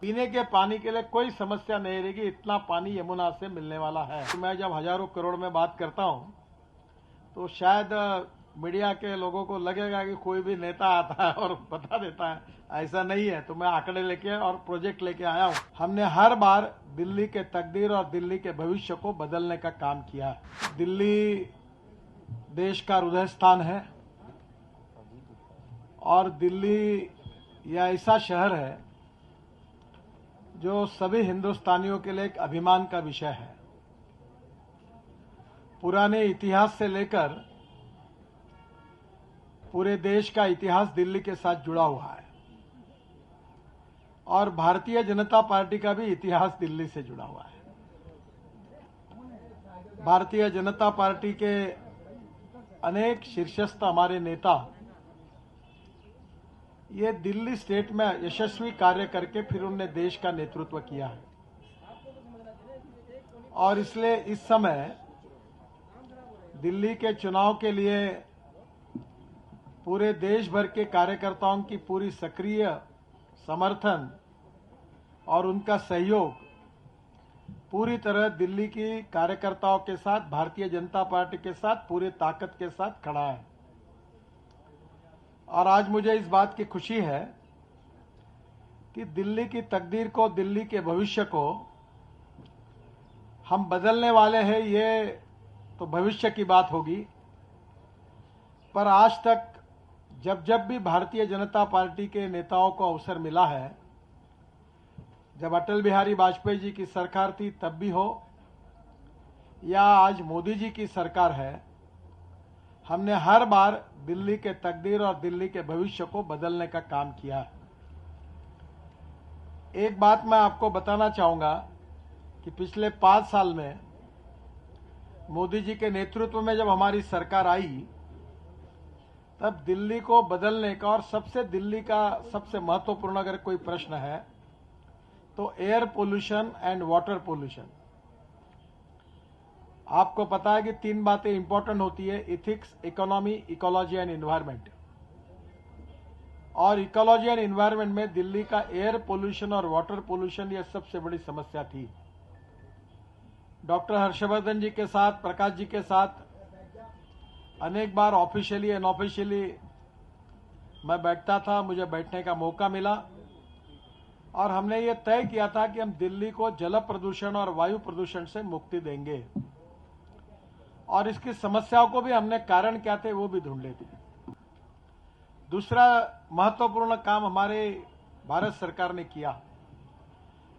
पीने के पानी के लिए कोई समस्या नहीं रहेगी, इतना पानी यमुना से मिलने वाला है। तो मैं जब हजारों करोड़ में बात करता हूं तो शायद मीडिया के लोगों को लगेगा कि कोई भी नेता आता है और बता देता है, ऐसा नहीं है। तो मैं आंकड़े लेके और प्रोजेक्ट लेके आया हूं। हमने हर बार दिल्ली के तकदीर और दिल्ली के भविष्य को बदलने का काम किया है। दिल्ली देश का हृदय स्थान है और दिल्ली यह ऐसा शहर है जो सभी हिंदुस्तानियों के लिए एक अभिमान का विषय है। पुराने इतिहास से लेकर पूरे देश का इतिहास दिल्ली के साथ जुड़ा हुआ है और भारतीय जनता पार्टी का भी इतिहास दिल्ली से जुड़ा हुआ है। भारतीय जनता पार्टी के अनेक शीर्षस्थ हमारे नेता ये दिल्ली स्टेट में यशस्वी कार्य करके फिर उन्होंने देश का नेतृत्व किया है और इसलिए इस समय दिल्ली के चुनाव के लिए पूरे देश भर के कार्यकर्ताओं की पूरी सक्रिय समर्थन और उनका सहयोग पूरी तरह दिल्ली की कार्यकर्ताओं के साथ, भारतीय जनता पार्टी के साथ पूरी ताकत के साथ खड़ा है। और आज मुझे इस बात की खुशी है कि दिल्ली की तकदीर को, दिल्ली के भविष्य को हम बदलने वाले हैं। ये तो भविष्य की बात होगी, पर आज तक जब जब भी भारतीय जनता पार्टी के नेताओं को अवसर मिला है, जब अटल बिहारी वाजपेयी जी की सरकार थी तब भी हो या आज मोदी जी की सरकार है, हमने हर बार दिल्ली के तकदीर और दिल्ली के भविष्य को बदलने का काम किया है। एक बात मैं आपको बताना चाहूंगा कि पिछले 5 साल में मोदी जी के नेतृत्व में जब हमारी सरकार आई तब दिल्ली को बदलने का, और दिल्ली का सबसे महत्वपूर्ण अगर कोई प्रश्न है तो air pollution and water pollution. आपको पता है कि 3 बातें इंपॉर्टेंट होती है: ethics, economy, ecology and environment. और इकोलॉजी एंड एनवायरनमेंट में दिल्ली का एयर पोल्यूशन और वाटर पोल्यूशन यह सबसे बड़ी समस्या थी। डॉक्टर हर्षवर्धन जी के साथ, प्रकाश जी के साथ अनेक बार ऑफिशियली अनऑफिशियली मैं बैठता था, मुझे बैठने का मौका मिला और हमने ये तय किया था कि हम दिल्ली को जल प्रदूषण और वायु प्रदूषण से मुक्ति देंगे और इसकी समस्याओं को भी हमने कारण क्या थे वो भी ढूंढे थे। दूसरा महत्वपूर्ण काम हमारे भारत सरकार ने किया।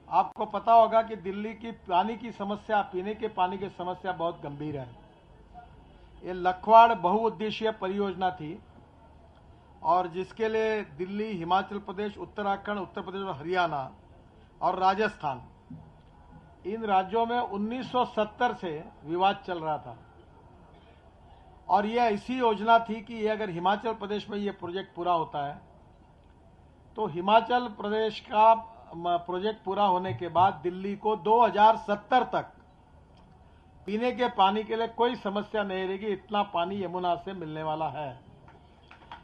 आपको पता होगा कि दिल्ली की पानी की समस्या, पीने के पानी की समस्या बहुत गंभीर है। ये लखवाड़ बहुउद्देशीय परियोजना थी और जिसके लिए दिल्ली, हिमाचल प्रदेश, उत्तराखंड, उत्तर प्रदेश और हरियाणा और राजस्थान, इन राज्यों में 1970 से विवाद चल रहा था। और यह ऐसी योजना थी कि ये अगर हिमाचल प्रदेश में ये प्रोजेक्ट पूरा होता है तो हिमाचल प्रदेश का प्रोजेक्ट पूरा होने के बाद दिल्ली को 2070 तक पीने के पानी के लिए कोई समस्या नहीं रहेगी, इतना पानी यमुना से मिलने वाला है।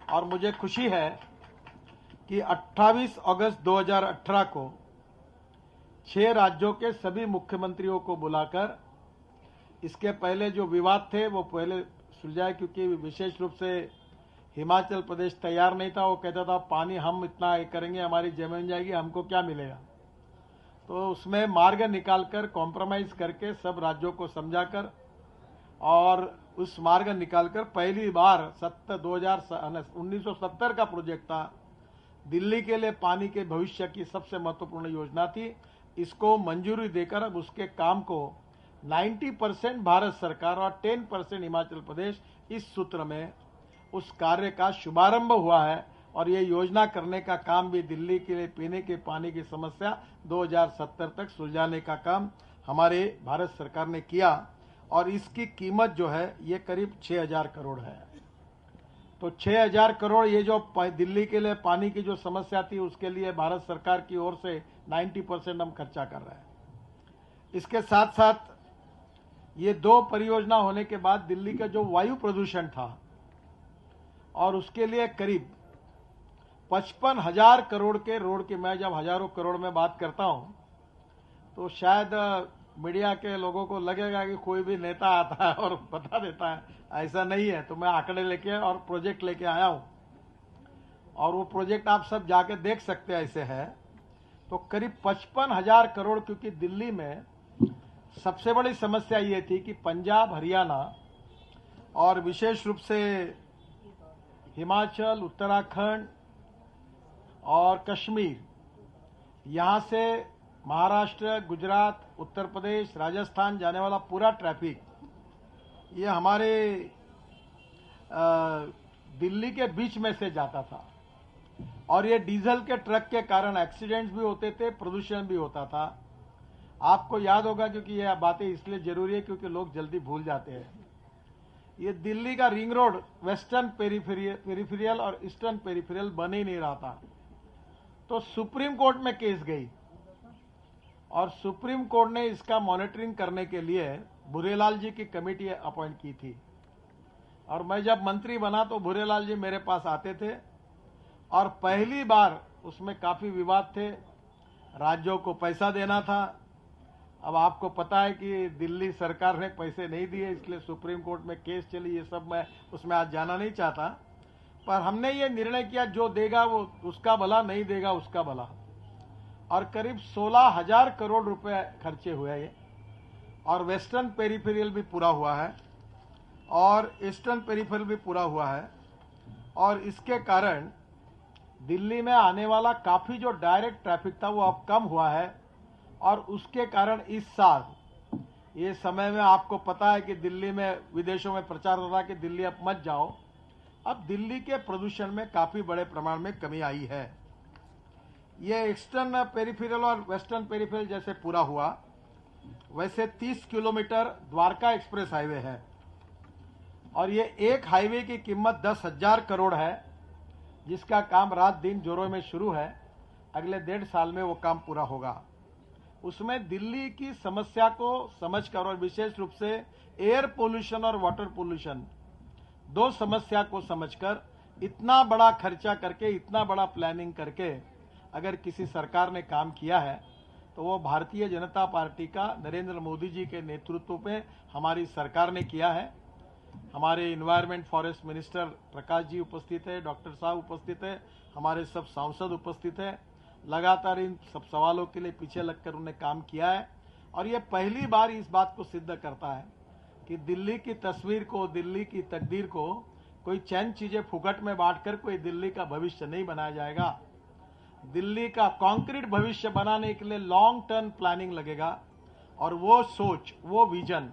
और मुझे खुशी है कि 28 अगस्त 2018 को 6 राज्यों के सभी मुख्यमंत्रियों को बुलाकर इसके पहले जो विवाद थे वो पहले सुलझाए, क्योंकि विशेष रूप से हिमाचल प्रदेश तैयार नहीं था। वो कहता था पानी हम इतना करेंगे, हमारी जमीन जाएगी, हमको क्या मिलेगा। तो उसमें मार्ग निकालकर, कॉम्प्रोमाइज करके सब राज्यों को समझाकर और उस मार्ग निकालकर पहली बार 1970 का प्रोजेक्ट था, दिल्ली के लिए पानी के भविष्य की सबसे महत्वपूर्ण योजना थी। इसको मंजूरी देकर अब उसके काम को 90% भारत सरकार और 10% हिमाचल प्रदेश, इस सूत्र में उस कार्य का शुभारंभ हुआ है। और ये योजना करने का काम भी दिल्ली के लिए पीने के पानी की समस्या 2070 तक सुलझाने का काम हमारे भारत सरकार ने किया और इसकी कीमत जो है ये करीब 6000 करोड़ है। तो 6000 करोड़ ये जो दिल्ली के लिए पानी की जो समस्या थी उसके लिए भारत सरकार की ओर से 90% हम खर्चा कर रहे हैं। इसके साथ साथ ये 2 परियोजना होने के बाद दिल्ली का जो वायु प्रदूषण था और उसके लिए करीब 55,000 करोड़ के रोड की, मैं जब हजारों करोड़ में बात करता हूं तो शायद मीडिया के लोगों को लगेगा कि कोई भी नेता आता है और बता देता है, ऐसा नहीं है। तो मैं आंकड़े लेके और प्रोजेक्ट लेके आया हूं, और वो प्रोजेक्ट आप सब जाके देख सकते हैं। ऐसे है तो करीब 55,000 करोड़, क्योंकि दिल्ली में सबसे बड़ी समस्या ये थी कि पंजाब, हरियाणा और विशेष रूप से हिमाचल, उत्तराखंड और कश्मीर, यहां से महाराष्ट्र, गुजरात, उत्तर प्रदेश, राजस्थान जाने वाला पूरा ट्रैफिक ये हमारे दिल्ली के बीच में से जाता था, और ये डीजल के ट्रक के कारण एक्सीडेंट्स भी होते थे, प्रदूषण भी होता था। आपको याद होगा, क्योंकि ये बातें इसलिए जरूरी है क्योंकि लोग जल्दी भूल जाते हैं। ये दिल्ली का रिंग रोड वेस्टर्न पेरिफेरियल और ईस्टर्न पेरिफेरियल बन ही नहीं रहा था। तो सुप्रीम कोर्ट में केस गई, और सुप्रीम कोर्ट ने इसका मॉनिटरिंग करने के लिए भूरेलाल जी की कमेटी अपॉइंट की थी। और मैं जब मंत्री बना तो भूरेलाल जी मेरे पास आते थे, और पहली बार उसमें काफी विवाद थे, राज्यों को पैसा देना था। अब आपको पता है कि दिल्ली सरकार ने पैसे नहीं दिए, इसलिए सुप्रीम कोर्ट में केस चली। ये सब मैं उसमें आज जाना नहीं चाहता, पर हमने ये निर्णय किया जो देगा वो उसका भला, नहीं देगा उसका भला। और करीब 16,000 करोड़ रुपए खर्चे हुए ये, और वेस्टर्न पेरिफेरियल भी पूरा हुआ है और ईस्टर्न पेरिफेरियल भी पूरा हुआ है। और इसके कारण दिल्ली में आने वाला काफी जो डायरेक्ट ट्रैफिक था वो अब कम हुआ है। और उसके कारण इस साल ये समय में आपको पता है कि दिल्ली में विदेशों में प्रचार हो रहा कि दिल्ली अब मत जाओ, अब दिल्ली के प्रदूषण में काफी बड़े प्रमाण में कमी आई है। ये ईस्टर्न पेरिफेरियल और वेस्टर्न पेरिफेरियल जैसे पूरा हुआ, वैसे 30 किलोमीटर द्वारका एक्सप्रेस हाईवे है, और ये एक हाईवे की कीमत 10,000 करोड़ है, जिसका काम रात दिन जोरों में शुरू है। अगले 1.5 साल में वो काम पूरा होगा। उसमें दिल्ली की समस्या को समझकर, और विशेष रूप से एयर पोल्यूशन और वाटर पोल्यूशन, दो समस्या को समझकर इतना बड़ा खर्चा करके, इतना बड़ा प्लानिंग करके अगर किसी सरकार ने काम किया है तो वो भारतीय जनता पार्टी का, नरेंद्र मोदी जी के नेतृत्व में हमारी सरकार ने किया है। हमारे environment forest minister Prakash ji उपस्थित है, डॉक्टर साहब उपस्थित है, हमारे सब सांसद उपस्थित है। लगातार इन सब सवालों के लिए पीछे लगकर उन्होंने काम किया है, और ये पहली बार इस बात को सिद्ध करता है कि दिल्ली की तस्वीर को, दिल्ली की तकदीर को कोई चंद चीजें फुकट में बांटकर कोई दिल्ली का भविष्य नहीं बनाया जाएगा। दिल्ली का कॉन्क्रीट भविष्य बनाने के लिए लॉन्ग टर्म प्लानिंग लगेगा, और वो सोच, वो विजन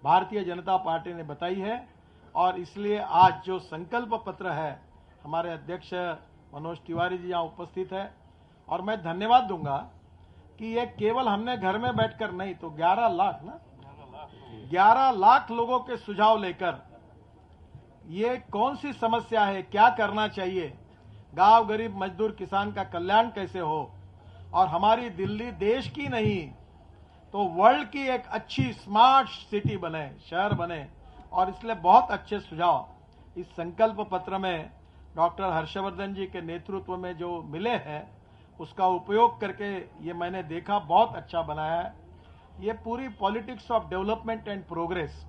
भारतीय जनता पार्टी ने बताई है। और इसलिए आज जो संकल्प पत्र है, हमारे अध्यक्ष मनोज तिवारी जी यहाँ उपस्थित है, और मैं धन्यवाद दूंगा कि ये केवल हमने घर में बैठकर नहीं, तो 11 लाख लोगों के सुझाव लेकर ये कौन सी समस्या है, क्या करना चाहिए, गांव गरीब मजदूर किसान का कल्याण कैसे हो, और हमारी दिल्ली देश की नहीं तो वर्ल्ड की एक अच्छी स्मार्ट सिटी बने, शहर बने। और इसलिए बहुत अच्छे सुझाव इस संकल्प पत्र में डॉक्टर हर्षवर्धन जी के नेतृत्व में जो मिले हैं, उसका उपयोग करके ये मैंने देखा बहुत अच्छा बनाया है। ये पूरी politics of development and progress,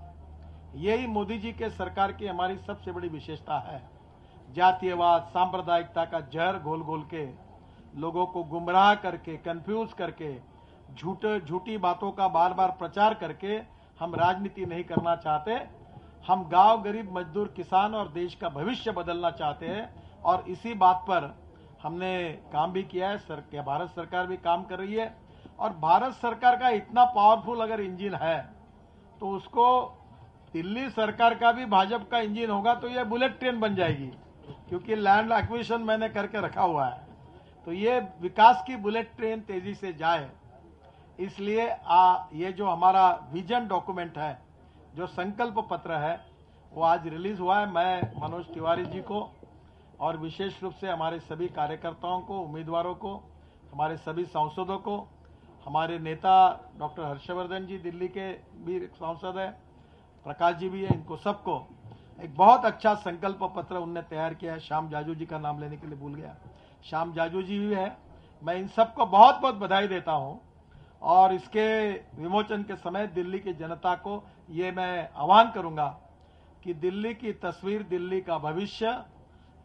यही मोदी जी के सरकार की हमारी सबसे बड़ी विशेषता है। जातीयवाद, सांप्रदायिकता का जहर घोल घोल के, लोगों को गुमराह करके, कंफ्यूज करके, झूठी बातों का बार बार प्रचार करके हम राजनीति नहीं करना चाहते। हम गांव गरीब मजदूर किसान और देश का भविष्य बदलना चाहते हैं, और इसी बात पर हमने काम भी किया है। भारत सरकार भी काम कर रही है, और भारत सरकार का इतना पावरफुल अगर इंजन है तो उसको दिल्ली सरकार का भी भाजपा का इंजन होगा तो ये बुलेट ट्रेन बन जाएगी, क्योंकि लैंड एक्विजिशन मैंने करके रखा हुआ है। तो ये विकास की बुलेट ट्रेन तेजी से जाए, इसलिए ये जो हमारा विजन डॉक्यूमेंट है, जो संकल्प पत्र है, वो आज रिलीज हुआ है। मैं मनोज तिवारी जी को और विशेष रूप से हमारे सभी कार्यकर्ताओं को, उम्मीदवारों को, हमारे सभी सांसदों को, हमारे नेता डॉक्टर हर्षवर्धन जी दिल्ली के भी सांसद है, प्रकाश जी भी है, इनको सबको एक बहुत अच्छा संकल्प पत्र उनने तैयार किया है। श्याम जाजू जी का नाम लेने के लिए भूल गया। श्याम जाजू जी भी है। मैं इन सबको बहुत बहुत बधाई देता हूं और इसके विमोचन के समय दिल्ली की जनता को ये मैं आह्वान करूंगा कि दिल्ली की तस्वीर, दिल्ली का भविष्य,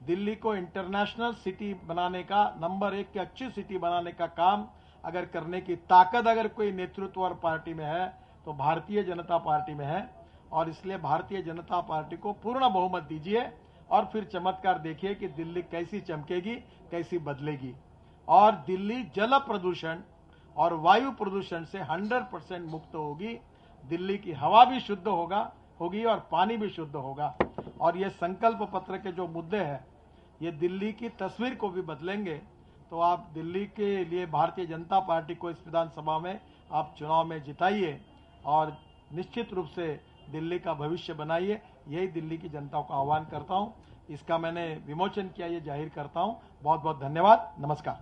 दिल्ली को इंटरनेशनल सिटी बनाने का, नंबर 1 की अच्छी सिटी बनाने का काम अगर करने की ताकत अगर कोई नेतृत्व और पार्टी में है तो भारतीय जनता पार्टी में है। और इसलिए भारतीय जनता पार्टी को पूर्ण बहुमत दीजिए और फिर चमत्कार देखिए कि दिल्ली कैसी चमकेगी, कैसी बदलेगी। और दिल्ली जल प्रदूषण और वायु प्रदूषण से 100% मुक्त होगी। दिल्ली की हवा भी शुद्ध होगी और पानी भी शुद्ध होगा। और ये संकल्प पत्र के जो मुद्दे हैं ये दिल्ली की तस्वीर को भी बदलेंगे। तो आप दिल्ली के लिए भारतीय जनता पार्टी को इस विधानसभा में आप चुनाव में जिताइए और निश्चित रूप से दिल्ली का भविष्य बनाइए। यही दिल्ली की जनता को आह्वान करता हूं। इसका मैंने विमोचन किया, ये जाहिर करता हूं। बहुत बहुत धन्यवाद। नमस्कार।